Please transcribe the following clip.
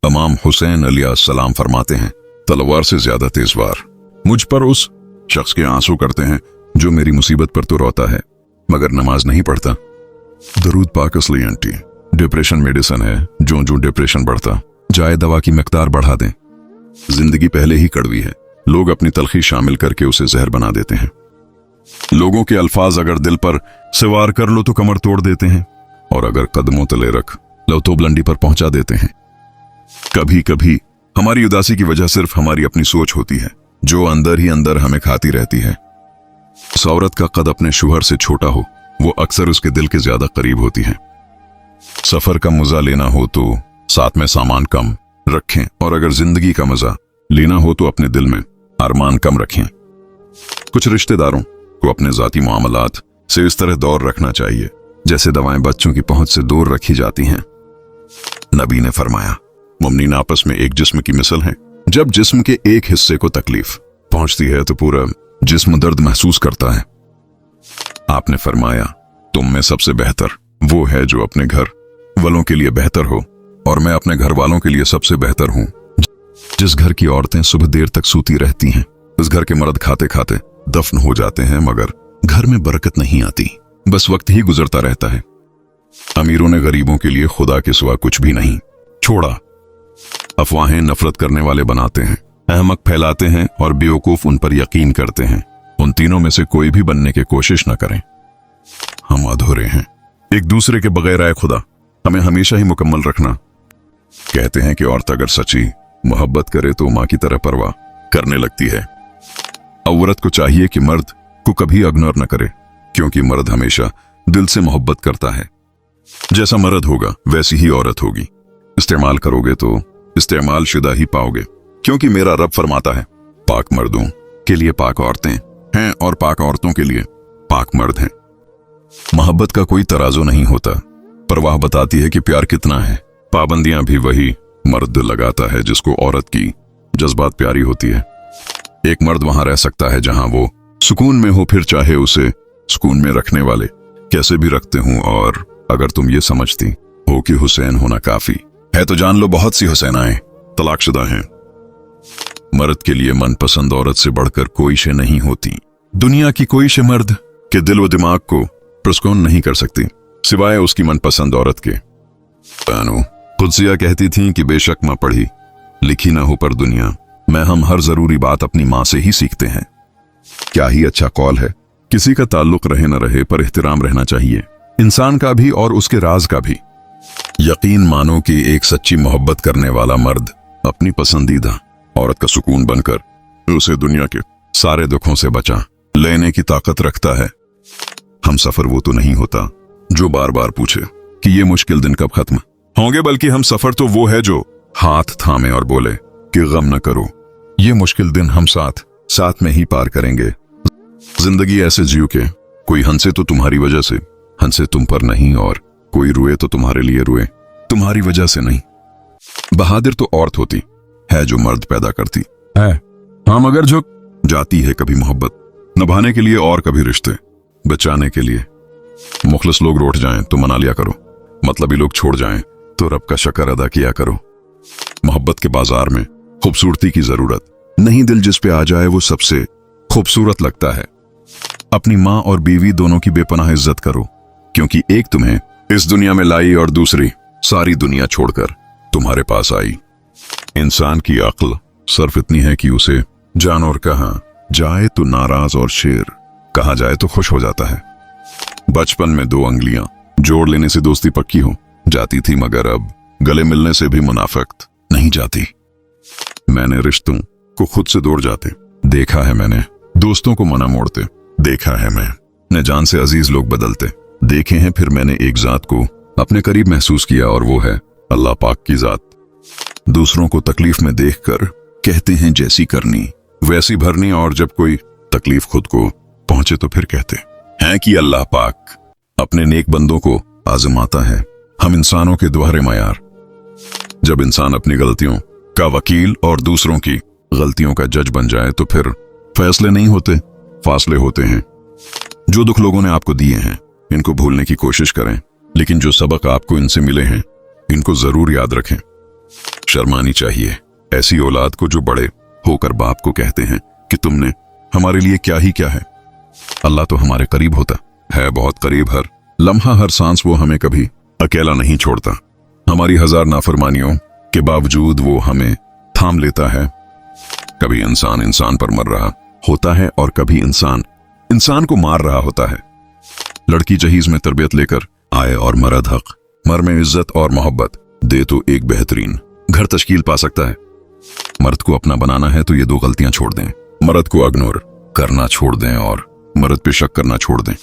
इमाम हुसैन अलैहिस्सलाम फरमाते हैं, तलवार से ज्यादा तेज वार मुझ पर उस शख्स के आंसू करते हैं जो मेरी मुसीबत पर तो रोता है मगर नमाज नहीं पढ़ता। दरूद पाक असली एंटी डिप्रेशन मेडिसिन है। जो जो डिप्रेशन बढ़ता जाए दवा की मिकदार बढ़ा दें। जिंदगी पहले ही कड़वी है, लोग अपनी तलखी शामिल करके उसे जहर बना देते हैं। लोगों के अल्फाज अगर दिल पर सवार कर लो तो कमर तोड़ देते हैं, और अगर कदमों तले रख लो तो बुलंदी पर पहुंचा देते हैं। कभी कभी हमारी उदासी की वजह सिर्फ हमारी अपनी सोच होती है, जो अंदर ही अंदर हमें खाती रहती है। उस औरत का कद अपने शोहर से छोटा हो, वो अक्सर उसके दिल के ज्यादा करीब होती है। सफर का मजा लेना हो तो साथ में सामान कम रखें, और अगर जिंदगी का मजा लेना हो तो अपने दिल में अरमान कम रखें। कुछ रिश्तेदारों को अपने जाती मामलात से इस तरह दौर रखना चाहिए जैसे दवाएं बच्चों की पहुंच से दूर रखी जाती हैं। नबी ने फरमाया, मुमिनीन आपस में एक जिस्म की मिसल है। जब जिस्म के एक हिस्से को तकलीफ पहुंचती है तो पूरा जिस्म दर्द महसूस करता है। आपने फरमाया, तुम में सबसे बेहतर वो है जो अपने घर वालों के लिए बेहतर हो, और मैं अपने घर वालों के लिए सबसे बेहतर हूं। जिस घर की औरतें सुबह देर तक सूती रहती हैं, उस घर के मर्द खाते खाते दफन हो जाते हैं, मगर घर में बरकत नहीं आती, बस वक्त ही गुजरता रहता है। अमीरों ने गरीबों के लिए खुदा के सिवा कुछ भी नहीं छोड़ा। अफवाहें नफरत करने वाले बनाते हैं, अहमक फैलाते हैं और बेवकूफ उन पर यकीन करते हैं। उन तीनों में से कोई भी बनने की कोशिश न करें। हम अधूरे हैं। एक दूसरे के बगैर आए खुदा हमें हमेशा ही मुकम्मल रखना। कहते हैं कि औरत अगर सच्ची मोहब्बत करे तो मां की तरह परवाह करने लगती है। औरत को चाहिए कि मर्द को कभी इग्नोर न करे, क्योंकि मर्द हमेशा दिल से मोहब्बत करता है। जैसा मर्द होगा वैसी ही औरत होगी। इस्तेमाल करोगे तो इस्तेमाल शुदा ही पाओगे, क्योंकि मेरा रब फरमाता है, पाक मर्दों के लिए पाक औरतें हैं और पाक औरतों के लिए पाक मर्द हैं। मोहब्बत का कोई तराजू नहीं होता। परवाह बताती है कि प्यार कितना है। पाबंदियां भी वही मर्द लगाता है जिसको औरत की जज्बात प्यारी होती है। एक मर्द वहां रह सकता है जहां वो सुकून में हो, फिर चाहे उसे सुकून में रखने वाले कैसे भी रखते हों। और अगर तुम ये समझती हो कि हुसैन होना काफी है तो जान लो बहुत सी हुसैनाएं तलाकशुदा हैं। मर्द के लिए मनपसंद औरत से बढ़कर कोई शे नहीं होती। दुनिया की कोई शे मर्द के दिल व दिमाग को पुरस्कून नहीं कर सकती सिवाय उसकी मनपसंद औरत के। कुदसिया कहती थीं कि बेशक मां पढ़ी लिखी ना हो पर दुनिया में हम हर जरूरी बात अपनी मां से ही सीखते हैं। क्या ही अच्छा कौल है। किसी का ताल्लुक रहे न रहे पर एहतराम रहना चाहिए, इंसान का भी और उसके राज का भी। यकीन मानो कि एक सच्ची मोहब्बत करने वाला मर्द अपनी पसंदीदा औरत का सुकून बनकर उसे दुनिया के सारे दुखों से बचा लेने की ताकत रखता है। हम सफर वो तो नहीं होता जो बार बार पूछे कि ये मुश्किल दिन कब खत्म होंगे, बल्कि हम सफर तो वो है जो हाथ थामे और बोले कि गम न करो, ये मुश्किल दिन हम साथ साथ में ही पार करेंगे। जिंदगी ऐसे जियो के कोई हंसे तो तुम्हारी वजह से हंसे तुम पर नहीं, और कोई रोए तो तुम्हारे लिए रोए तुम्हारी वजह से नहीं। बहादुर तो औरत होती है जो मर्द पैदा करती है। हाँ, मगर जो जाती है कभी मोहब्बत निभाने के लिए और कभी रिश्ते बचाने के लिए। मुखलिस लोग रूठ जाएं तो मना लिया करो, मतलबी लोग छोड़ जाएं तो रब का शुक्र अदा किया करो। मोहब्बत के बाजार में खूबसूरती की जरूरत नहीं, दिल जिस पे आ जाए वो सबसे खूबसूरत लगता है। अपनी माँ और बीवी दोनों की बेपनाह इज्जत करो, क्योंकि एक तुम्हें इस दुनिया में लाई और दूसरी सारी दुनिया छोड़कर तुम्हारे पास आई। इंसान की अक्ल सिर्फ इतनी है कि उसे जानवर कहा जाए तो नाराज और शेर कहा जाए तो खुश हो जाता है। बचपन में 2 अंगलियां जोड़ लेने से दोस्ती पक्की हो जाती थी, मगर अब गले मिलने से भी मुनाफिकत नहीं जाती। मैंने रिश्तों को खुद से दूर जाते देखा है, मैंने दोस्तों को मना मोड़ते देखा है, मैंने जान से अजीज लोग बदलते देखे हैं। फिर मैंने एक जात को अपने करीब महसूस किया और वो है अल्लाह पाक की जात। दूसरों को तकलीफ में देखकर कहते हैं जैसी करनी वैसी भरनी, और जब कोई तकलीफ खुद को पहुंचे तो फिर कहते हैं कि अल्लाह पाक अपने नेक बंदों को आजमाता है। हम इंसानों के दोहरे मयार। जब इंसान अपनी गलतियों का वकील और दूसरों की गलतियों का जज बन जाए तो फिर फैसले नहीं होते, फासले होते हैं। जो दुख लोगों ने आपको दिए हैं इनको भूलने की कोशिश करें, लेकिन जो सबक आपको इनसे मिले हैं इनको जरूर याद रखें। शर्मानी चाहिए ऐसी औलाद को जो बड़े होकर बाप को कहते हैं कि तुमने हमारे लिए क्या ही क्या है। अल्लाह तो हमारे करीब होता है, बहुत करीब, हर लम्हा हर सांस वो हमें कभी अकेला नहीं छोड़ता। हमारी 1000 नाफरमानियों के बावजूद वो हमें थाम लेता है। कभी इंसान इंसान पर मर रहा होता है और कभी इंसान इंसान को मार रहा होता है। लड़की जहीज में तरबियत लेकर आए और मर्द हक मर में इज्जत और मोहब्बत दे तो एक बेहतरीन घर तश्कील पा सकता है। मर्द को अपना बनाना है तो ये 2 गलतियां छोड़ दें, मर्द को इग्नोर करना छोड़ दें और मर्द पे शक करना छोड़ दें।